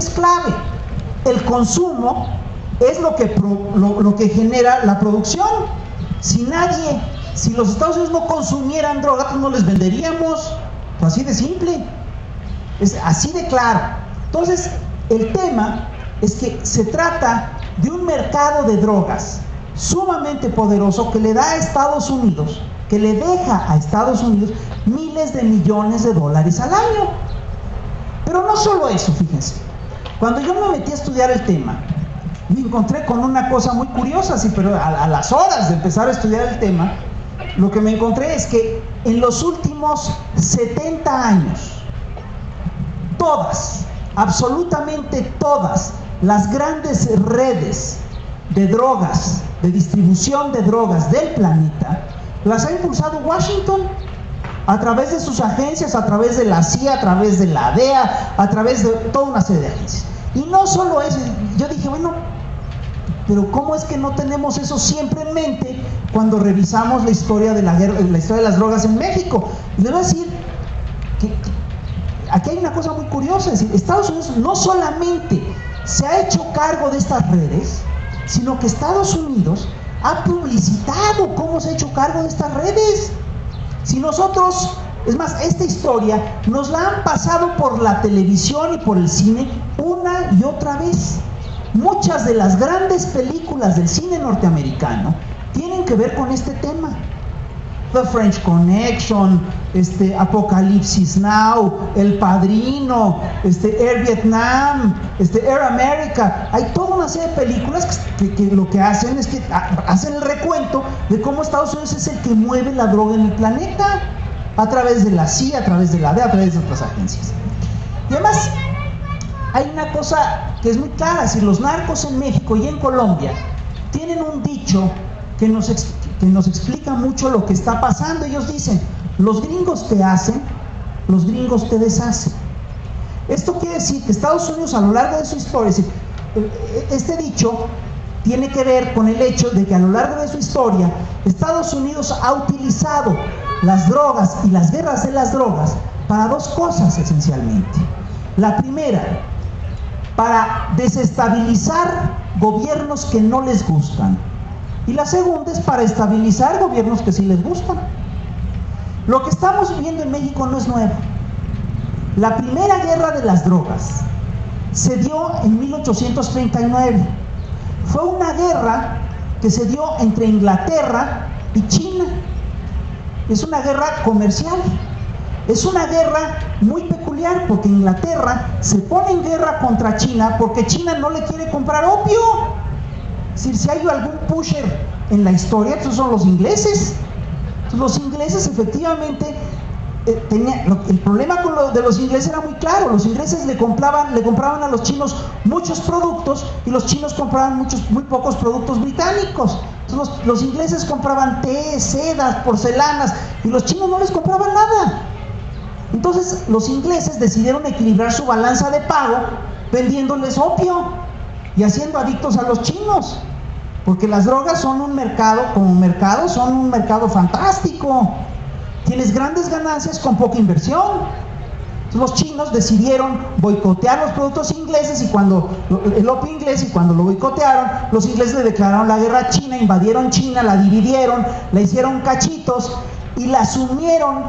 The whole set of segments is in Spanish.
es clave. El consumo es lo que genera la producción. Si los Estados Unidos no consumieran droga, pues no les venderíamos. Pues así de simple. Es así de claro. Entonces, el tema es que se trata de un mercado de drogas sumamente poderoso que le da a Estados Unidos, que le deja a Estados Unidos miles de millones de dólares al año. Pero no solo eso, fíjense. Cuando yo me metí a estudiar el tema, me encontré con una cosa muy curiosa, sí, pero a las horas de empezar a estudiar el tema, lo que me encontré es que en los últimos 70 años, absolutamente todas las grandes redes de drogas, de distribución de drogas del planeta, las ha impulsado Washington a través de sus agencias, a través de la CIA, a través de la DEA, a través de toda una serie de agencias. Y no solo eso, yo dije, bueno, pero ¿cómo es que no tenemos eso siempre en mente cuando revisamos la historia de la historia de las drogas en México? Y les voy a decir que aquí hay una cosa muy curiosa, es decir, Estados Unidos no solamente se ha hecho cargo de estas redes, sino que Estados Unidos ha publicitado cómo se ha hecho cargo de estas redes. Si nosotros, es más, esta historia nos la han pasado por la televisión y por el cine una y otra vez. Muchas de las grandes películas del cine norteamericano tienen que ver con este tema. The French Connection, Apocalipsis Now, El Padrino, Air Vietnam, Air America. Hay toda una serie de películas que lo que hacen es que hacen el recuento de cómo Estados Unidos es el que mueve la droga en el planeta, a través de la CIA, a través de la DEA, a través de otras agencias. Y además, hay una cosa que es muy clara, si los narcos en México y en Colombia tienen un dicho que nos explica mucho lo que está pasando. Ellos dicen, los gringos te hacen, los gringos te deshacen. Esto quiere decir que Estados Unidos a lo largo de su historia, es decir, este dicho tiene que ver con el hecho de que a lo largo de su historia Estados Unidos ha utilizado las drogas y las guerras de las drogas para dos cosas esencialmente. La primera, para desestabilizar gobiernos que no les gustan, y la segunda es para estabilizar gobiernos que sí les gustan. Lo que estamos viviendo en México no es nuevo. La primera guerra de las drogas se dio en 1839. Fue una guerra que se dio entre Inglaterra y China. Es una guerra comercial. Es una guerra muy peculiar porque Inglaterra se pone en guerra contra China porque China no le quiere comprar opio. Es decir, si hay algún pusher en la historia, esos son los ingleses. Entonces, los ingleses efectivamente el problema de los ingleses era muy claro. Los ingleses le compraban a los chinos muchos productos y los chinos compraban muy pocos productos británicos. Entonces, los ingleses compraban té, sedas, porcelanas y los chinos no les compraban nada. Entonces los ingleses decidieron equilibrar su balanza de pago vendiéndoles opio y haciendo adictos a los chinos, porque las drogas son un mercado, como mercado, son un mercado fantástico. Tienes grandes ganancias con poca inversión. Entonces, los chinos decidieron boicotear los productos ingleses y el opio inglés, y cuando lo boicotearon, los ingleses le declararon la guerra a China, invadieron China, la dividieron, la hicieron cachitos y la sumieron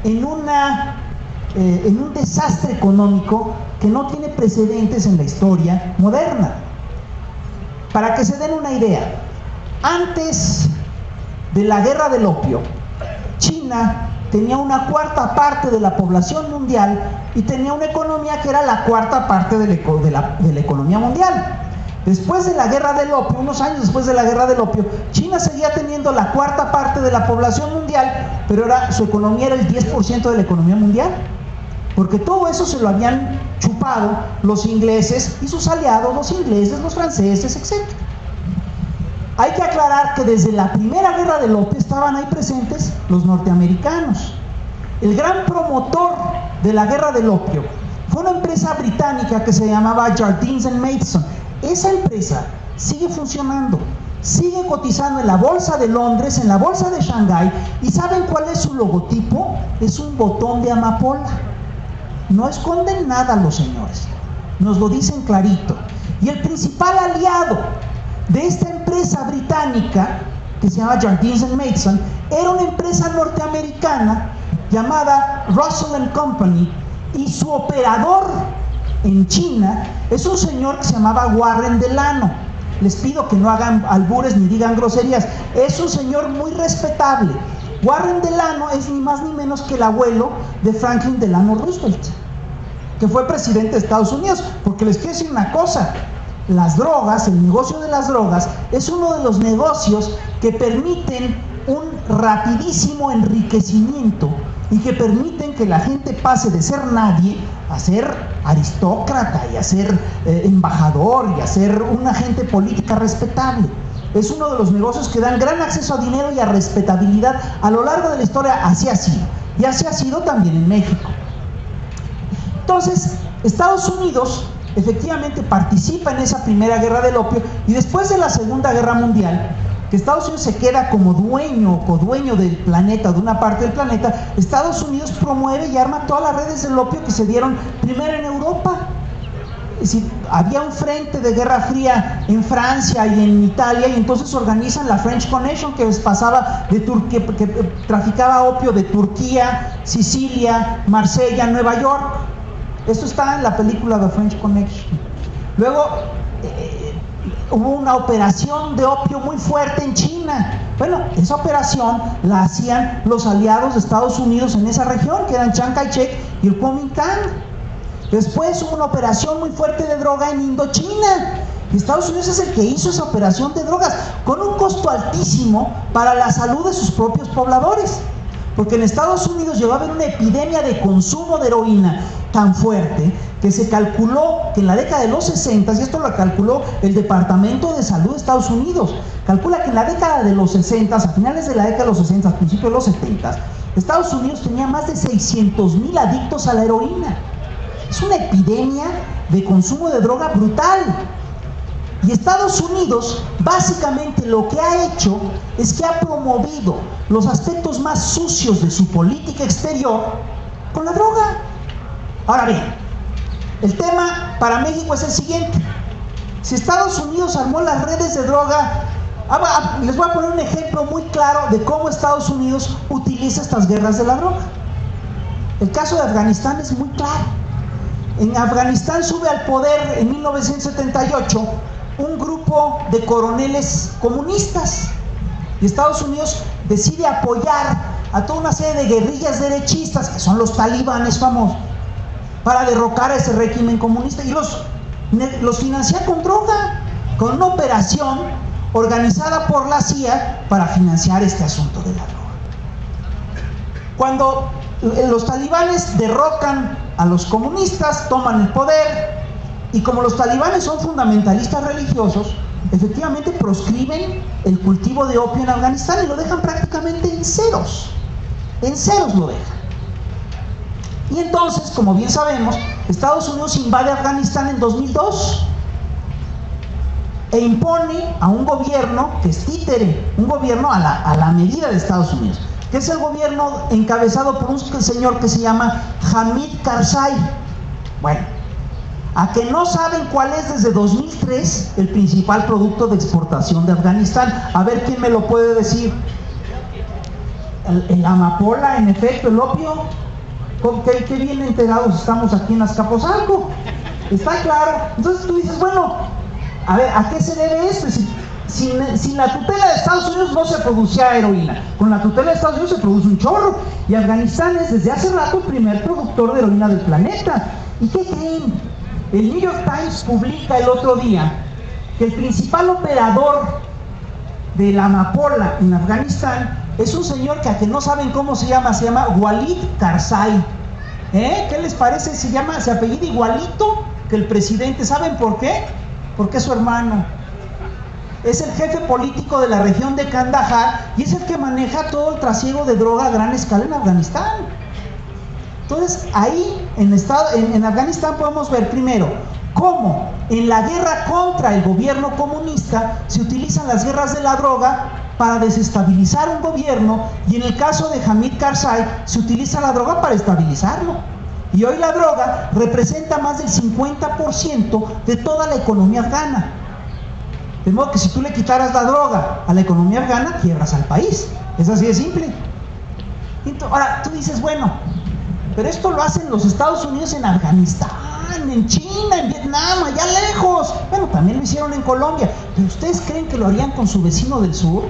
en un desastre económico que no tiene precedentes en la historia moderna. Para que se den una idea, antes de la guerra del opio, China tenía una cuarta parte de la población mundial y tenía una economía que era la cuarta parte de la economía mundial. Después de la guerra del opio, unos años después de la guerra del opio, China seguía teniendo la cuarta parte de la población mundial, pero su economía era el 10% de la economía mundial, porque todo eso se lo habían chupado los ingleses y sus aliados, los ingleses, los franceses, etc. Hay que aclarar que desde la primera guerra del opio estaban ahí presentes los norteamericanos. El gran promotor de la guerra del opio fue una empresa británica que se llamaba Jardines & Matheson. Esa empresa sigue funcionando, sigue cotizando en la bolsa de Londres, en la bolsa de Shanghái, y ¿saben cuál es su logotipo? Es un botón de amapola. No esconden nada los señores, nos lo dicen clarito. Y el principal aliado de esta empresa británica, que se llama Jardines & Mason, era una empresa norteamericana llamada Russell & Company, y su operador en China es un señor que se llamaba Warren Delano. Les pido que no hagan albures ni digan groserías. Es un señor muy respetable. Warren Delano es ni más ni menos que el abuelo de Franklin Delano Roosevelt, que fue presidente de Estados Unidos. Porque les quiero decir una cosa: las drogas, el negocio de las drogas, es uno de los negocios que permiten un rapidísimo enriquecimiento y que permiten que la gente pase de ser nadie a ser aristócrata y a ser embajador y a ser un agente política respetable. Es uno de los negocios que dan gran acceso a dinero y a respetabilidad a lo largo de la historia. Así ha sido, y así ha sido también en México. Entonces, Estados Unidos efectivamente participa en esa primera guerra del opio, y después de la Segunda Guerra Mundial, que Estados Unidos se queda como dueño o codueño del planeta, de una parte del planeta, Estados Unidos promueve y arma todas las redes del opio que se dieron primero en Europa. Es decir, había un frente de Guerra Fría en Francia y en Italia, y entonces organizan la French Connection, que les pasaba de Turquía, que traficaba opio de Turquía, Sicilia, Marsella, Nueva York. Esto está en la película The French Connection. Luego hubo una operación de opio muy fuerte en China. Bueno, esa operación la hacían los aliados de Estados Unidos en esa región, que eran Chiang Kai-shek y el Kuomintang. Después hubo una operación muy fuerte de droga en Indochina, y Estados Unidos es el que hizo esa operación de drogas, con un costo altísimo para la salud de sus propios pobladores. Porque en Estados Unidos llegó a haber una epidemia de consumo de heroína tan fuerte que se calculó que en la década de los 60, y esto lo calculó el Departamento de Salud de Estados Unidos, calcula que en la década de los 60, a finales de la década de los 60, a principios de los 70, Estados Unidos tenía más de 600,000 adictos a la heroína. Es una epidemia de consumo de droga brutal. Y Estados Unidos básicamente lo que ha hecho es que ha promovido los aspectos más sucios de su política exterior con la droga. Ahora bien, el tema para México es el siguiente: si Estados Unidos armó las redes de droga, les voy a poner un ejemplo muy claro de cómo Estados Unidos utiliza estas guerras de la droga. El caso de Afganistán es muy claro. En Afganistán sube al poder en 1978 un grupo de coroneles comunistas, y Estados Unidos decide apoyar a toda una serie de guerrillas derechistas, que son los talibanes famosos, para derrocar a ese régimen comunista, y los financia con droga, con una operación organizada por la CIA para financiar este asunto de la droga. Cuando los talibanes derrocan a los comunistas, toman el poder, y como los talibanes son fundamentalistas religiosos, efectivamente proscriben el cultivo de opio en Afganistán y lo dejan prácticamente en ceros. En ceros lo dejan. Y entonces, como bien sabemos, Estados Unidos invade Afganistán en 2002 e impone a un gobierno que es títere, un gobierno a la medida de Estados Unidos, que es el gobierno encabezado por un señor que se llama Hamid Karzai. Bueno, a que no saben cuál es desde 2003 el principal producto de exportación de Afganistán. A ver quién me lo puede decir. El amapola, en efecto, el opio. ¿Qué bien enterados estamos aquí en Azcapotzalco? Está claro. Entonces tú dices, bueno, a ver, ¿a qué se debe esto? Sin la tutela de Estados Unidos no se producía heroína. Con la tutela de Estados Unidos se produce un chorro. Y Afganistán es desde hace rato el primer productor de heroína del planeta. ¿Y qué creen? El New York Times publica el otro día que el principal operador de la amapola en Afganistán es un señor que, a que no saben cómo se llama Walid Karzai. ¿Qué les parece? Se apellida igualito que el presidente. ¿Saben por qué? Porque es su hermano. Es el jefe político de la región de Kandahar y es el que maneja todo el trasiego de droga a gran escala en Afganistán. Entonces, ahí en Afganistán podemos ver primero cómo en la guerra contra el gobierno comunista se utilizan las guerras de la droga para desestabilizar un gobierno, y en el caso de Hamid Karzai se utiliza la droga para estabilizarlo. Y hoy la droga representa más del 50% de toda la economía afgana. De modo que si tú le quitaras la droga a la economía afgana, quiebras al país. Es así de simple. Ahora, tú dices, bueno, pero esto lo hacen los Estados Unidos en Afganistán, en China, en Vietnam, allá lejos. Bueno, también lo hicieron en Colombia. ¿Pero ustedes creen que lo harían con su vecino del sur?